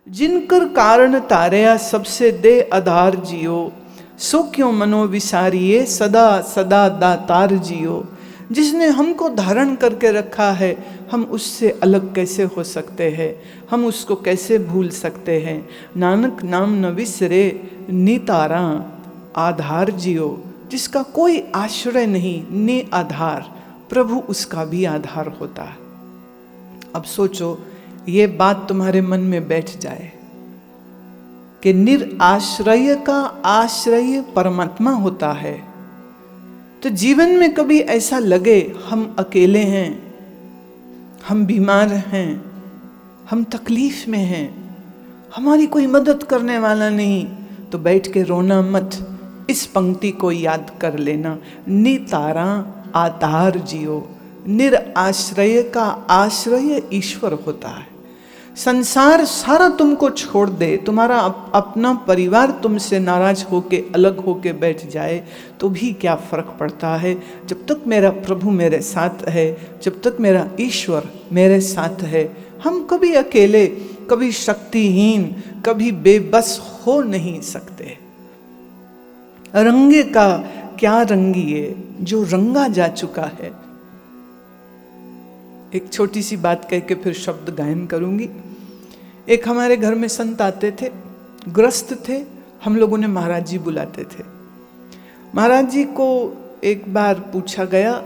जिनकर कारण तारया सबसे दे आधार जियो, सो क्यों मनो विसारिये सदा सदा दातार जियो। जिसने हमको धारण करके रखा है, हम उससे अलग कैसे हो सकते हैं, हम उसको कैसे भूल सकते हैं। नानक नाम न विसरे नितारा आधार जियो। जिसका कोई आश्रय नहीं, ने आधार, प्रभु उसका भी आधार होता है। अब सोचो, ये बात तुम्हारे मन में बैठ जाए कि निराश्रय का आश्रय परमात्मा होता है। तो जीवन में कभी ऐसा लगे हम अकेले हैं, हम बीमार हैं, हम तकलीफ में हैं, हमारी कोई मदद करने वाला नहीं, तो बैठ के रोना मत। इस पंक्ति को याद कर लेना, नितारा आधार जियो। निराश्रय का आश्रय ईश्वर होता है। संसार सारा तुमको छोड़ दे, तुम्हारा अपना परिवार तुमसे नाराज होके अलग होके बैठ जाए, तो भी क्या फर्क पड़ता है। जब तक मेरा प्रभु मेरे साथ है, जब तक मेरा ईश्वर मेरे साथ है, हम कभी अकेले, कभी शक्तिहीन, कभी बेबस हो नहीं सकते। रंगे का क्या रंगिए जो रंगा जा चुका है। एक छोटी सी बात कह के फिर शब्द गायन करूंगी। एक हमारे घर में संत आते थे, ग्रस्त थे, हम लोगों ने महाराज जी बुलाते थे। महाराज जी को एक बार पूछा गया,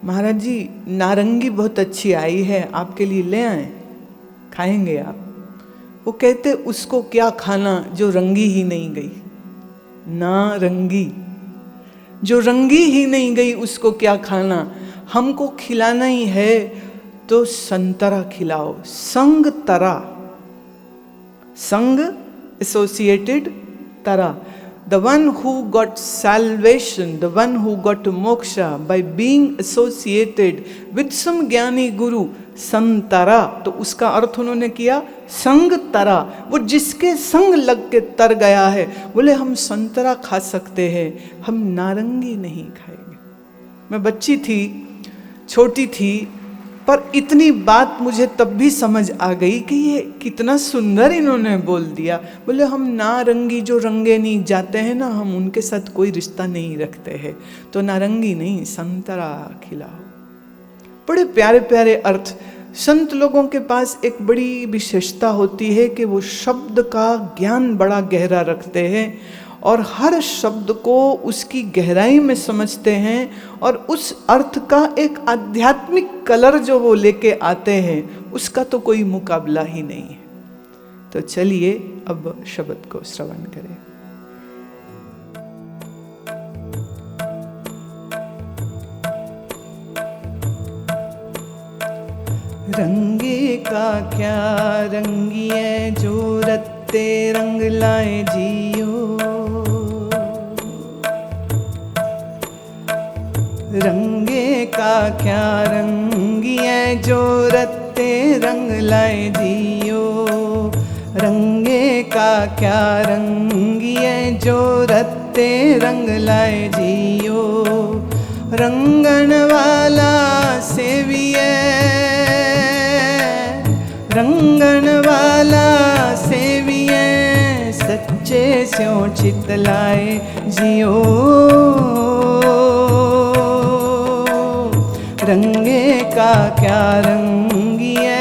महाराज जी नारंगी बहुत अच्छी आई है, आपके लिए ले आए, खाएंगे आप? वो कहते उसको क्या खाना जो रंगी ही नहीं गई। नारंगी जो रंगी ही नहीं गई उसको क्या खाना। हमको खिलाना ही है तो संतरा खिलाओ। संग तरा, संग एसोसिएटेड तरा। The one who got salvation, the one who got moksha by being associated with some ज्ञानी गुरु, संतरा। तो उसका अर्थ उन्होंने किया संग तरा। वो जिसके संग लग के तर गया है, बोले हम संतरा खा सकते हैं, हम नारंगी नहीं खाएंगे। मैं बच्ची थी, छोटी थी, पर इतनी बात मुझे तब भी समझ आ गई कि ये कितना सुंदर इन्होंने बोल दिया। बोले हम नारंगी जो रंगे नहीं जाते हैं ना, हम उनके साथ कोई रिश्ता नहीं रखते हैं, तो नारंगी नहीं संतरा खिलाओ। बड़े प्यारे प्यारे अर्थ। संत लोगों के पास एक बड़ी विशेषता होती है कि वो शब्द का ज्ञान बड़ा गहरा रखते हैं और हर शब्द को उसकी गहराई में समझते हैं और उस अर्थ का एक आध्यात्मिक कलर जो वो लेके आते हैं, उसका तो कोई मुकाबला ही नहीं है। तो चलिए अब शब्द को श्रवण करें। रंगे का क्या रंगिए जो रत्ते रंग लाए जियो। रंगे का क्या रंगिए जो रत्ते रंग लाए जियो। रंगे का क्या रंगिए जो रत्ते रंग लाए जियो। रंगन वाला सेविए, रंगन वाला सेविए, सच्चे स्यों चित लाए जियो। रंगे का क्या रंगिए,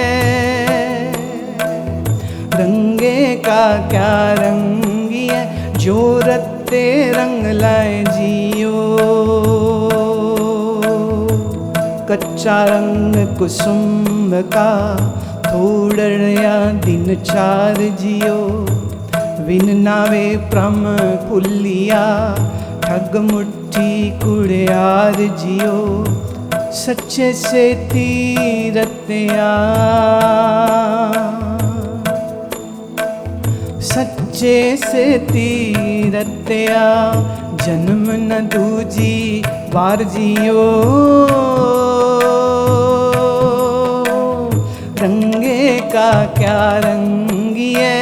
रंगे का क्या रंगिए जो रत्ते रंग लाए जियो। कच्चा रंग कुसुम का थोड़या दिन चार जियो। विन नावे प्रम फुलिया ठग मुट्ठी कुड़ियार जियो। सच्चे से तीरत्या, सच्चे से तीरत्या, जन्म न दूजी बार जियो। रंगे का क्या रंगिए,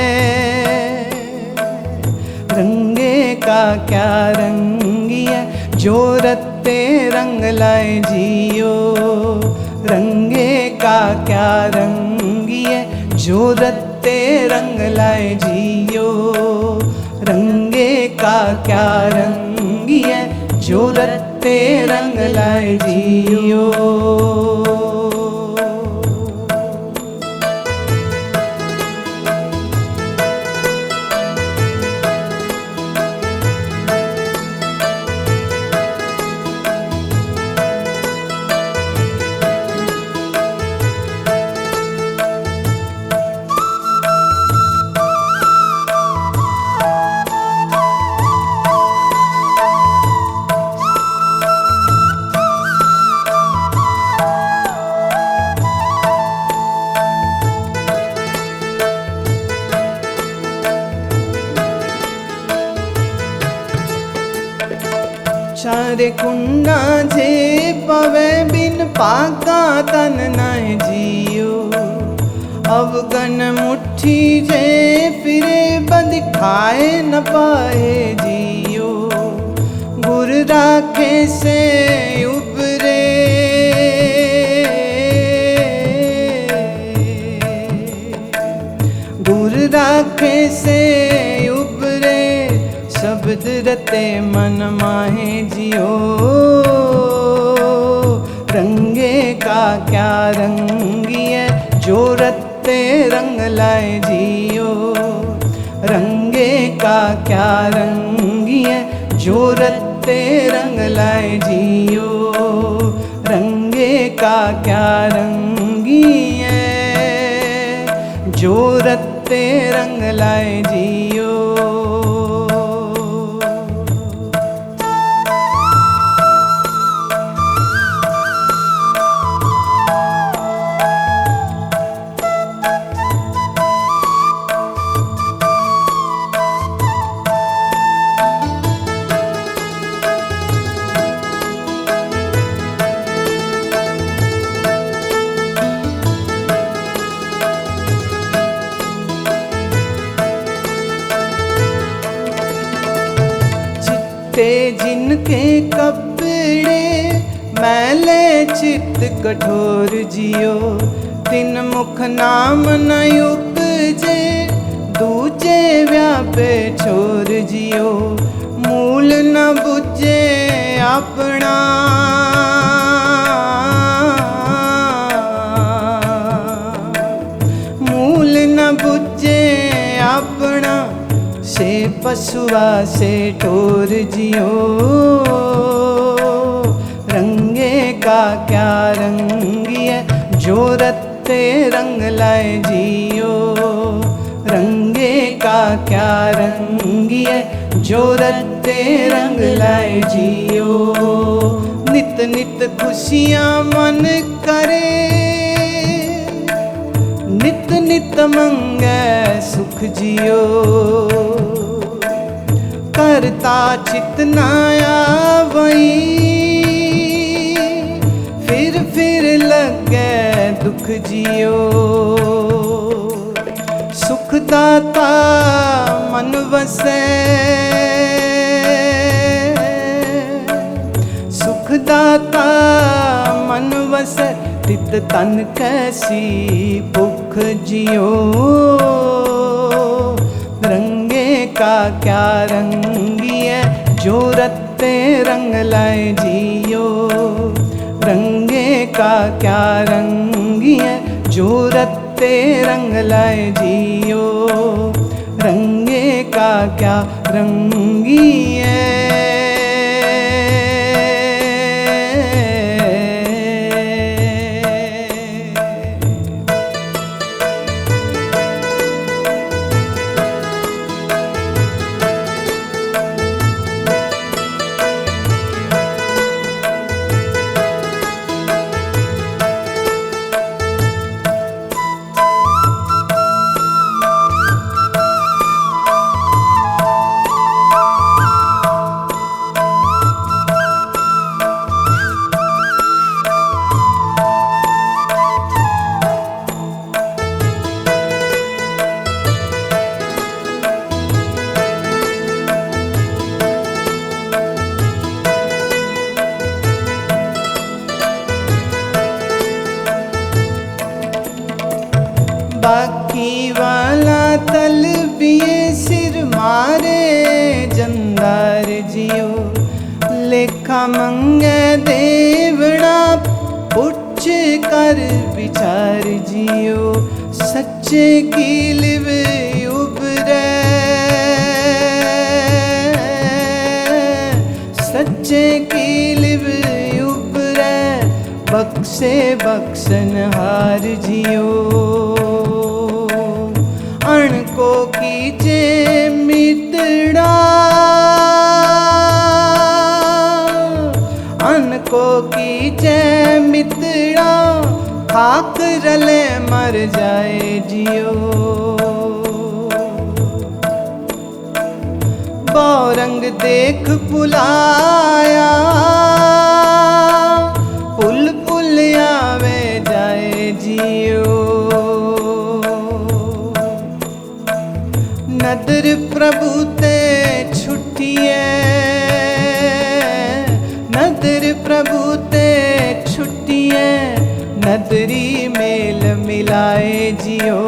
रंगे का क्या रंगिए जो रत्ते रंग लाए जियो। रंगे का क्या रंगिए जो रत्ते रत्ते रंग लाए जियो। रंगे का क्या रंगी है जो रत्ते रंग लाए जियो। चारे कुंडा जे पवे बिन पाका तन नाय जियो। अवगन मुट्ठी जे फिरे बंद खाए न पाए जियो। गुर राखे से उबरे गुर राखे से उबरे शब्द रते मन माहे जियो। रंगे का क्या रंगी है जो रत्ते रंग लाए जियो। रंगे का क्या रंगी है जो रत्ते रंग लाए जियो। रंगे का क्या रंगी है जो रत्ते रंग लाए जियो। जिनके कपड़े मैले चित कठोर जियो। तिन मुख नाम न उपजे दूजे व्यापे छोर जियो। मूल न बुझे अपना मूल न बुझे अपना से पशुआ से ठोर जियो। रंगे का क्या रंगी है जो रत्ते रंग लाए जियो। रंगे का क्या रंगी है जो रत्ते रंग लाए जियो। नित नित खुशियाँ मन करे नित नित मंगे सुख जियो। करता चित नाया वही फिर लगे दुख जियो। सुखदाता मन वसे सुखदाता मन वसे तित तन कैसी भुख जियो। रंगे का क्या रंगी है जो रत्ते रंग लाए जियो। रंगे का क्या रंगी है जो रत्ते रंग लाए जियो। रंगे का क्या रंगी है। लेखा मंगे देवड़ा उच्च कर विचार जियो सच्चे की लिव उबरे सच्चे की लिव उबरे बक्से बक्सन हार जियो अण को कीजे मितड़ा अन को कीजे मितड़ा खाक रले मर जाए जियो बौरंग देख पुलाया पुल पुल आवे जाए जियो नदर प्रभु ते छुट्टिए नदर प्रभु ते छुट्टिए नदरी मेल मिलाए जियो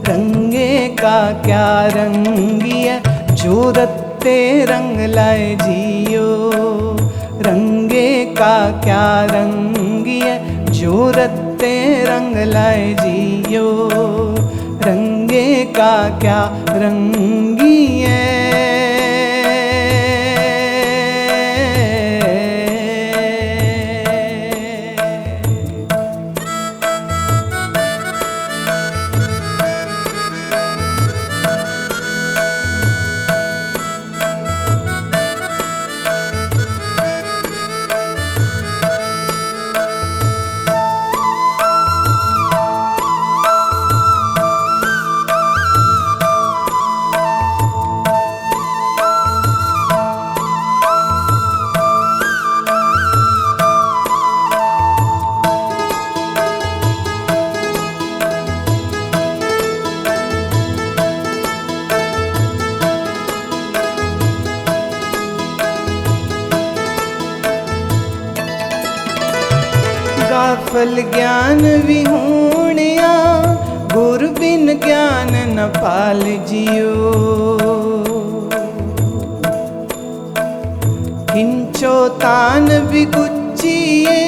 रंगे का क्या रंगिए जो रत्ते रंग लाए जियो रंगे का क्या रंगिए जो रत्ते रंग लाए जियो रंगे का क्या रंगिए गाफल ज्ञान विहूणिया गुर बिन ज्ञान न पाल जियो किंचो तान बिगुच्चिए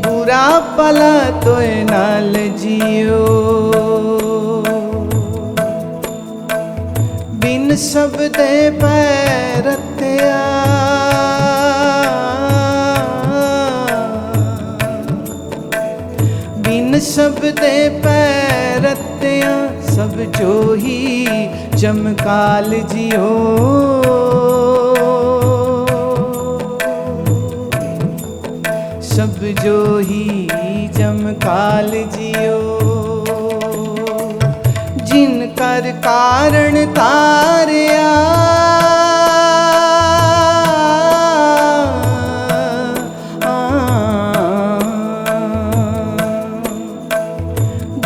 बुरा पला तोय नाल जियो बिन शब्दे पैरत्या बिन शब्दे पैरत्या सब जो ही जमकाल जियो सब जो ही जमकाल जियो जिनकर कारण तारया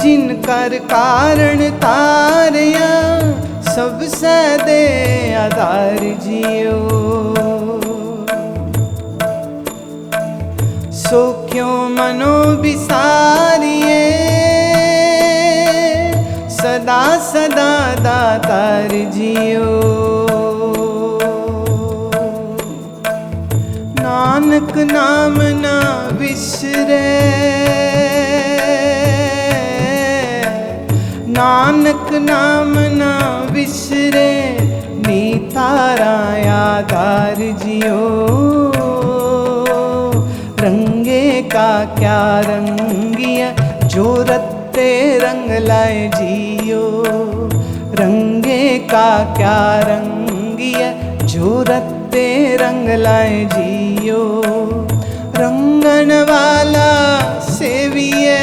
जिनकर कारण तारया सबसे दे आधार जियो सो क्यों मनो बिसारिए सदा सदा दातार जियो नानक नाम ना विसरे नानक नाम ना विसरे नीतारा आधार जियो रंगे का क्या रंगिया जो रत्ते रंग लाए जियो रंगे का क्या रंगिया जो रत्ते रंग लाए जियो रंगन वाला सेविए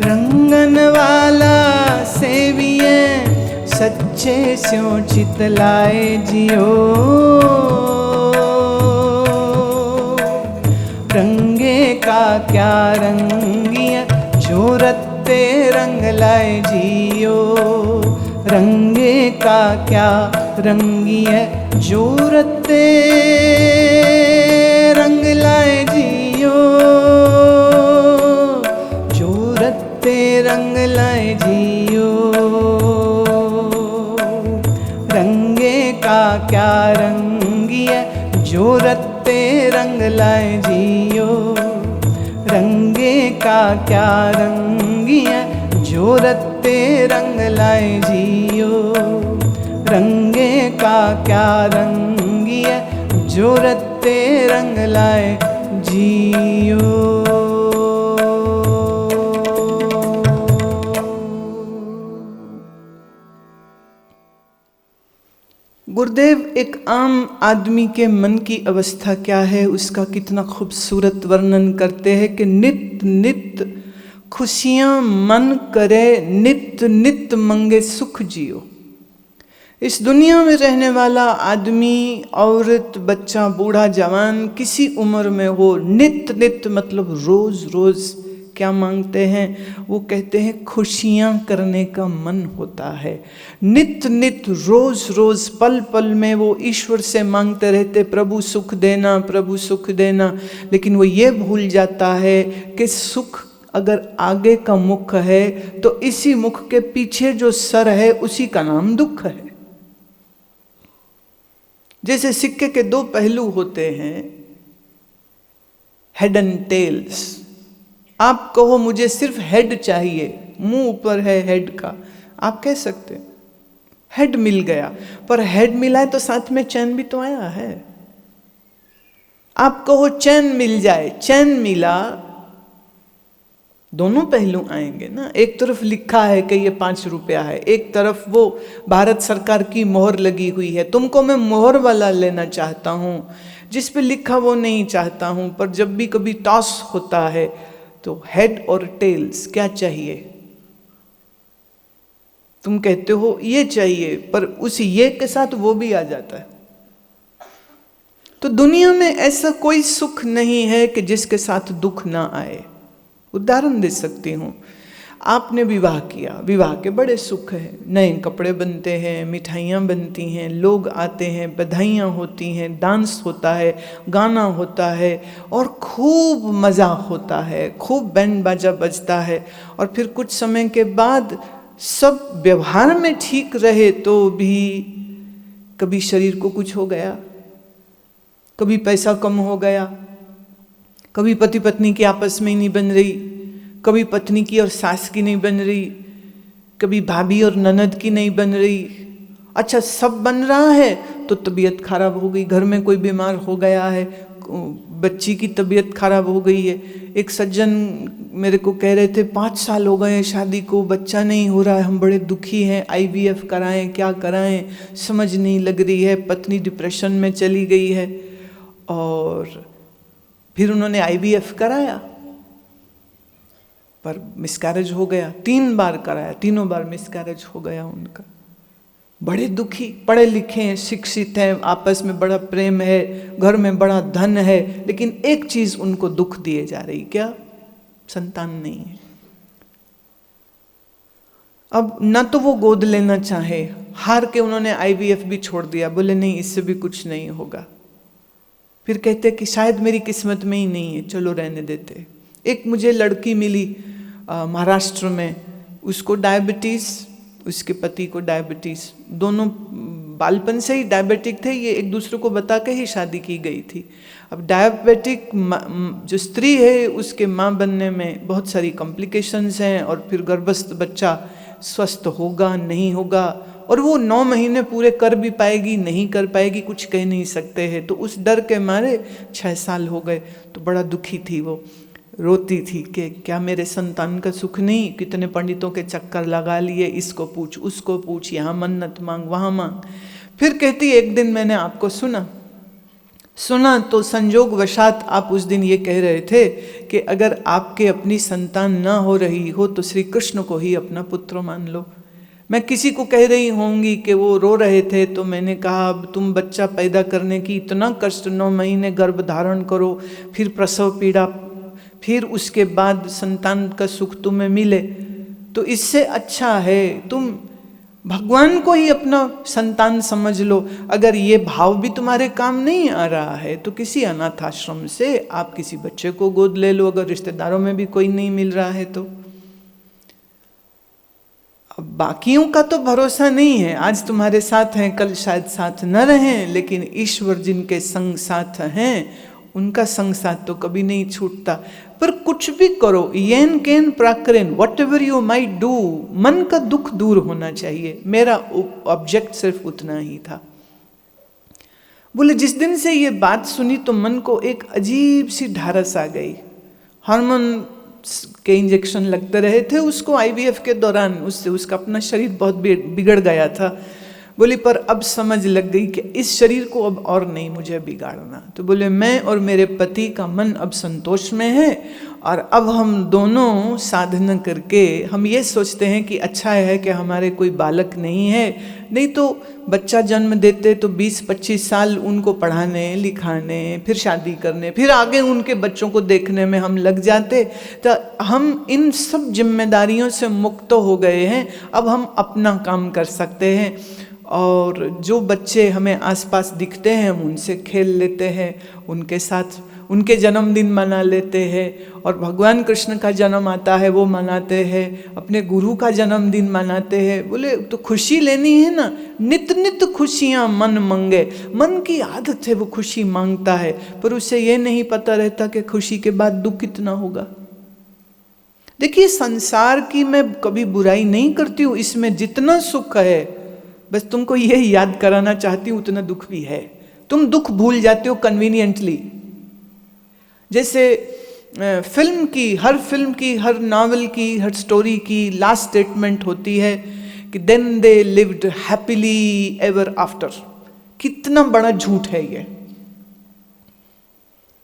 रंगन वाला सेविए सच्चे स्यों चितलाए जियो रंगे का क्या रंगिया जो रत्ते रंग लाए जियो रंगे का क्या रंगिया जो रत्ते रंग लाए जियो जो रत्ते रंग लाए जियो क्या रंगिया, जो रत्ते रंग लाए जियो। रंगे का क्या रंगिया, जो रत्ते रंग लाए जियो। रंगे का क्या रंगिया, जो रत्ते रंग लाए जियो। गुरुदेव एक आम आदमी के मन की अवस्था क्या है उसका कितना खूबसूरत वर्णन करते हैं कि नित नित खुशियां मन करे, नित नित मंगे सुख जियो। इस दुनिया में रहने वाला आदमी, औरत, बच्चा, बूढ़ा, जवान, किसी उम्र में हो, नित नित मतलब रोज रोज क्या मांगते हैं? वो कहते हैं खुशियां करने का मन होता है। नित नित रोज रोज पल पल में वो ईश्वर से मांगते रहते, प्रभु सुख देना, प्रभु सुख देना। लेकिन वो ये भूल जाता है कि सुख अगर आगे का मुख है तो इसी मुख के पीछे जो सर है उसी का नाम दुख है। जैसे सिक्के के दो पहलू होते हैं, हेड एंड टेल्स। आप कहो मुझे सिर्फ हेड चाहिए, मुंह ऊपर है हेड का, आप कह सकते हैं हेड मिल गया, पर हेड मिला है तो साथ में चैन भी तो आया है। आप कहो चैन मिल जाए, चैन मिला, दोनों पहलू आएंगे ना। एक तरफ लिखा है कि ये 5 रुपया है, एक तरफ वो भारत सरकार की मोहर लगी हुई है। तुमको मैं मोहर वाला लेना चाहता हूँ, जिस पे लिखा वो नहीं चाहता हूँ। पर जब भी कभी टॉस होता है तो हेड और टेल्स क्या चाहिए? तुम कहते हो ये चाहिए, पर उस ये के साथ वो भी आ जाता है। तो दुनिया में ऐसा कोई सुख नहीं है कि जिसके साथ दुख ना आए। उदाहरण दे सकती हूँ, आपने विवाह किया, विवाह के बड़े सुख हैं, नए कपड़े बनते हैं, मिठाइयाँ बनती हैं, लोग आते हैं, बधाइयाँ होती हैं, डांस होता है, गाना होता है और खूब मज़ा होता है, खूब बैंड बाजा बजता है। और फिर कुछ समय के बाद सब व्यवहार में ठीक रहे तो भी कभी शरीर को कुछ हो गया, कभी पैसा कम हो गया, कभी पति पत्नी की आपस में ही नहीं बन रही, कभी पत्नी की और सास की नहीं बन रही, कभी भाभी और ननद की नहीं बन रही। अच्छा सब बन रहा है तो तबीयत खराब हो गई, घर में कोई बीमार हो गया है, बच्ची की तबीयत खराब हो गई है। एक सज्जन मेरे को कह रहे थे 5 साल हो गए शादी को, बच्चा नहीं हो रहा है, हम बड़े दुखी हैं, IVF कराएं, क्या कराएं समझ नहीं लग रही है, पत्नी डिप्रेशन में चली गई है। और फिर उन्होंने IVF कराया पर मिसकैरेज हो गया, 3 बार कराया, तीनों बार मिसकैरेज हो गया उनका। बड़े दुखी, पढ़े लिखे हैं, शिक्षित हैं, आपस में बड़ा प्रेम है, घर में बड़ा धन है, लेकिन एक चीज उनको दुख दिए जा रही, क्या? संतान नहीं है। अब ना तो वो गोद लेना चाहे, हार के उन्होंने IVF भी छोड़ दिया, बोले नहीं इससे भी कुछ नहीं होगा। फिर कहते कि शायद मेरी किस्मत में ही नहीं है, चलो रहने देते। एक मुझे लड़की मिली महाराष्ट्र में, उसको डायबिटीज़, उसके पति को डायबिटीज़, दोनों बालपन से ही डायबिटिक थे, ये एक दूसरे को बता के ही शादी की गई थी। अब डायबिटिक जो स्त्री है उसके माँ बनने में बहुत सारी कॉम्प्लिकेशंस हैं, और फिर गर्भस्थ बच्चा स्वस्थ होगा नहीं होगा, और वो 9 महीने पूरे कर भी पाएगी नहीं कर पाएगी कुछ कह नहीं सकते हैं। तो उस डर के मारे 6 साल हो गए, तो बड़ा दुखी थी वो, रोती थी कि क्या मेरे संतान का सुख नहीं, कितने पंडितों के चक्कर लगा लिए, इसको पूछ उसको पूछ, यहाँ मन्नत मांग वहाँ मांग। फिर कहती एक दिन मैंने आपको सुना तो संजोगवशात आप उस दिन ये कह रहे थे कि अगर आपके अपनी संतान ना हो रही हो तो श्री कृष्ण को ही अपना पुत्र मान लो। मैं किसी को कह रही होंगी कि वो रो रहे थे, तो मैंने कहा अब तुम बच्चा पैदा करने की इतना कष्ट, 9 महीने गर्भ धारण करो, फिर प्रसव पीड़ा, फिर उसके बाद संतान का सुख तुम्हें मिले, तो इससे अच्छा है तुम भगवान को ही अपना संतान समझ लो। अगर ये भाव भी तुम्हारे काम नहीं आ रहा है तो किसी अनाथ आश्रम से आप किसी बच्चे को गोद ले लो, अगर रिश्तेदारों में भी कोई नहीं मिल रहा है तो। अब बाकियों का तो भरोसा नहीं है, आज तुम्हारे साथ हैं कल शायद साथ न रहें, लेकिन ईश्वर जिनके संग साथ हैं उनका संग साथ तो कभी नहीं छूटता। पर कुछ भी करो, येन केन प्राकरेन, whatever you might do, मन का दुख दूर होना चाहिए। मेरा ऑब्जेक्ट सिर्फ उतना ही था। बोले जिस दिन से ये बात सुनी तो मन को एक अजीब सी ढारस आ गई। हार्मोन के इंजेक्शन लगते रहे थे उसको आईवीएफ के दौरान, उससे उसका अपना शरीर बहुत बिगड़ गया था। बोली पर अब समझ लग गई कि इस शरीर को अब और नहीं मुझे बिगाड़ना। तो बोले मैं और मेरे पति का मन अब संतोष में है और अब हम दोनों साधना करके हम ये सोचते हैं कि अच्छा है कि हमारे कोई बालक नहीं है, नहीं तो बच्चा जन्म देते तो 20-25 साल उनको पढ़ाने लिखाने, फिर शादी करने, फिर आगे उनके बच्चों को देखने में हम लग जाते। तो हम इन सब जिम्मेदारियों से मुक्त हो गए हैं, अब हम अपना काम कर सकते हैं और जो बच्चे हमें आसपास दिखते हैं हम उनसे खेल लेते हैं, उनके साथ उनके जन्मदिन मना लेते हैं, और भगवान कृष्ण का जन्म आता है वो मनाते हैं, अपने गुरु का जन्मदिन मनाते हैं। बोले तो खुशी लेनी है ना, नित नित खुशियाँ मन मंगे। मन की आदत है वो खुशी मांगता है, पर उसे ये नहीं पता रहता कि खुशी के बाद दुख कितना होगा। देखिए संसार की मैं कभी बुराई नहीं करती हूँ, इसमें जितना सुख है बस तुमको ये याद कराना चाहती हूँ उतना दुख भी है। तुम दुख भूल जाते हो कन्वीनियंटली। जैसे फिल्म की, हर नॉवल की, हर स्टोरी की लास्ट स्टेटमेंट होती है कि then they lived happily ever after. कितना बड़ा झूठ है ये,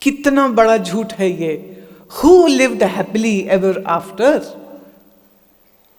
कितना बड़ा झूठ है ये। Who lived happily ever after?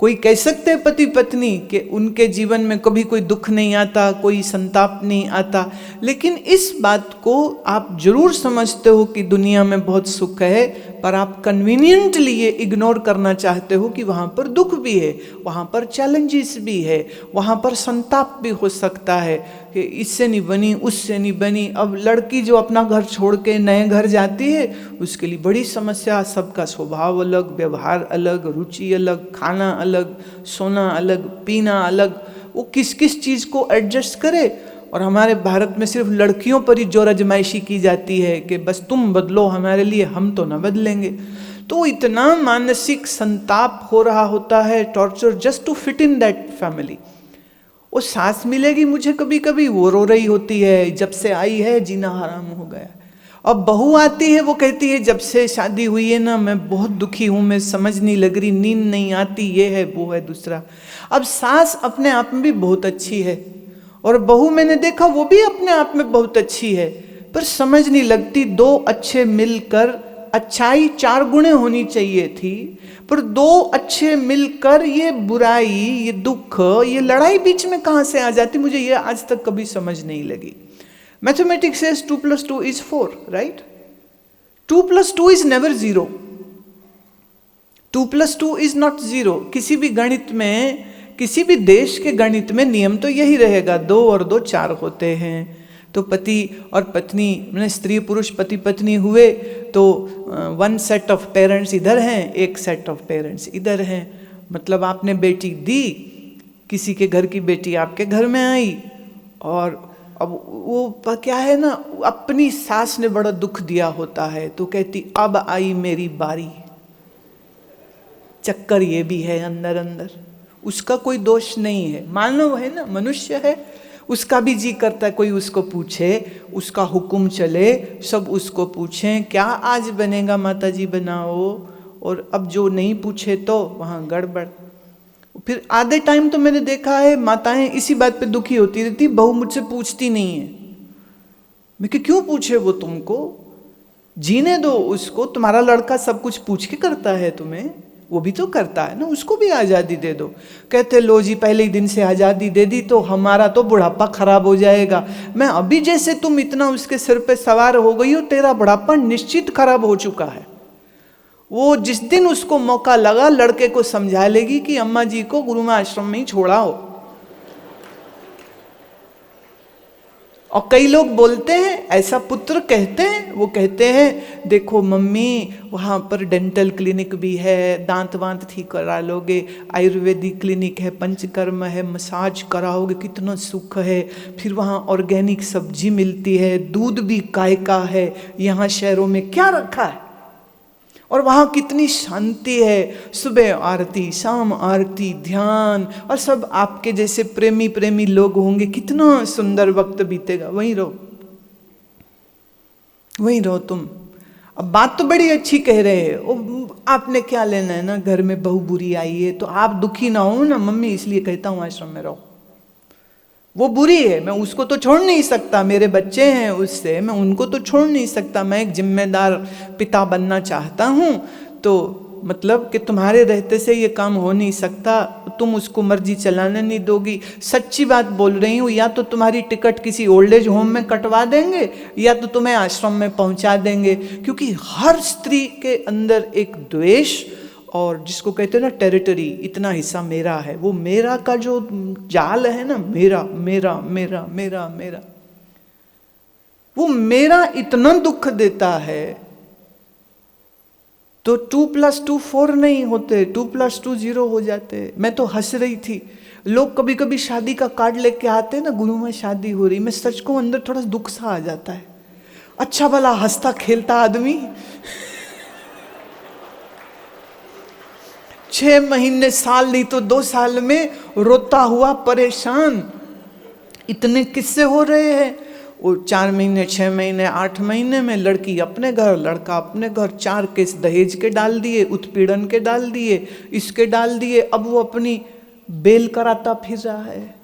कोई कह सकते हैं पति पत्नी कि उनके जीवन में कभी कोई दुख नहीं आता, कोई संताप नहीं आता, लेकिन इस बात को आप जरूर समझते हो कि दुनिया में बहुत सुख है, पर आप कन्वीनियंटली ये इग्नोर करना चाहते हो कि वहाँ पर दुख भी है, वहाँ पर चैलेंजेस भी है, वहाँ पर संताप भी हो सकता है कि इससे नहीं बनी, उससे नहीं बनी। अब लड़की जो अपना घर छोड़ के नए घर जाती है उसके लिए बड़ी समस्या, सबका स्वभाव अलग, व्यवहार अलग, रुचि अलग, खाना अलग, सोना अलग, पीना अलग, वो किस किस चीज़ को एडजस्ट करे। और हमारे भारत में सिर्फ लड़कियों पर ही जोर आजमाइशी की जाती है कि बस तुम बदलो हमारे लिए, हम तो ना बदलेंगे। तो इतना मानसिक संताप हो रहा होता है, torture just to fit in that family. वो सास मिलेगी मुझे कभी कभी, वो रो रही होती है जब से आई है जीना हराम हो गया। अब बहू आती है, वो कहती है जब से शादी हुई है ना मैं बहुत दुखी हूँ, मैं समझ नहीं लग रही, नींद नहीं आती, ये है वो है दूसरा। अब सास अपने आप में भी बहुत अच्छी है और बहू मैंने देखा वो भी अपने आप में बहुत अच्छी है, पर समझ नहीं लगती। दो अच्छे मिलकर, अच्छाई 4 गुणे होनी चाहिए थी, पर 2 अच्छे मिलकर ये बुराई, ये दुख, ये लड़ाई बीच में कहाँ से आ जाती, मुझे ये आज तक कभी समझ नहीं लगी। Mathematics says 2 + 2 is 4, right? 2 + 2 is never 0. 2 + 2 is not 0. किसी भी गणित में, किसी भी देश के गणित में नियम तो यही रहेगा, 2 और 2 4 होते हैं। तो पति और पत्नी, मैंने स्त्री पुरुष पति पत्नी हुए तो 1 सेट ऑफ पेरेंट्स इधर हैं, 1 सेट ऑफ पेरेंट्स इधर हैं। मतलब आपने बेटी दी, किसी के घर की बेटी आपके घर में आई, और अब वो क्या है ना, अपनी सास ने बड़ा दुख दिया होता है तो कहती अब आई मेरी बारी। चक्कर ये भी है अंदर अंदर, उसका कोई दोष नहीं है, मानव है ना, मनुष्य है, उसका भी जी करता है कोई उसको पूछे, उसका हुक्म चले, सब उसको पूछें क्या आज बनेगा माता जी बनाओ, और अब जो नहीं पूछे तो वहाँ गड़बड़। फिर आधे टाइम तो मैंने देखा है माताएं इसी बात पे दुखी होती रहती, बहू मुझसे पूछती नहीं है। मैं कि क्यों पूछे वो तुमको, जीने दो उसको, तुम्हारा लड़का सब कुछ पूछ के करता है तुम्हें, वो भी तो करता है ना, उसको भी आज़ादी दे दो। कहते लो जी पहले ही दिन से आज़ादी दे दी तो हमारा तो बुढ़ापा खराब हो जाएगा। मैं अभी जैसे तुम इतना उसके सिर पे सवार हो गई हो, तेरा बुढ़ापा निश्चित खराब हो चुका है। वो जिस दिन उसको मौका लगा लड़के को समझा लेगी कि अम्मा जी को गुरुमा आश्रम में ही छोड़ा हो, और कई लोग बोलते हैं, ऐसा पुत्र कहते हैं, वो कहते हैं देखो मम्मी वहाँ पर डेंटल क्लिनिक भी है, दांत वांत ठीक करा लोगे, आयुर्वेदिक क्लिनिक है, पंचकर्म है, मसाज कराओगे, कितना सुख है, फिर वहाँ ऑर्गेनिक सब्जी मिलती है, दूध भी गाय का है, यहाँ शहरों में क्या रखा है, और वहाँ कितनी शांति है, सुबह आरती, शाम आरती, ध्यान, और सब आपके जैसे प्रेमी प्रेमी लोग होंगे, कितना सुंदर वक्त बीतेगा, वहीं रहो, वहीं रहो तुम। अब बात तो बड़ी अच्छी कह रहे हैं, आपने क्या लेना है ना, घर में बहू बुरी आई है तो आप दुखी ना हो ना मम्मी, इसलिए कहता हूँ आश्रम में रहो। वो बुरी है, मैं उसको तो छोड़ नहीं सकता, मेरे बच्चे हैं उससे, मैं उनको तो छोड़ नहीं सकता, मैं एक जिम्मेदार पिता बनना चाहता हूँ, तो मतलब कि तुम्हारे रहते से ये काम हो नहीं सकता, तुम उसको मर्जी चलाने नहीं दोगी। सच्ची बात बोल रही हूँ, या तो तुम्हारी टिकट किसी ओल्ड एज होम में कटवा देंगे या तो तुम्हें आश्रम में पहुँचा देंगे, क्योंकि हर स्त्री के अंदर एक द्वेष और जिसको कहते हैं ना टेरिटरी, इतना हिस्सा मेरा है, वो मेरा का जो जाल है ना, मेरा मेरा मेरा मेरा मेरा, वो मेरा इतना दुख देता है। तो 2+2 4 नहीं होते, 2+2 0 हो जाते। मैं तो हंस रही थी, लोग कभी कभी शादी का कार्ड लेके आते हैं ना, गुरु में शादी हो रही, मैं सच को अंदर थोड़ा दुख सा आ जाता है। अच्छा भला हंसता खेलता आदमी 6 महीने, साल नहीं तो 2 साल में रोता हुआ परेशान, इतने किस्से हो रहे हैं। वो 4 महीने, 6 महीने, 8 महीने में लड़की अपने घर, लड़का अपने घर, 4 केस दहेज के डाल दिए, उत्पीड़न के डाल दिए, इसके डाल दिए, अब वो अपनी बेल कराता फिर रहा है।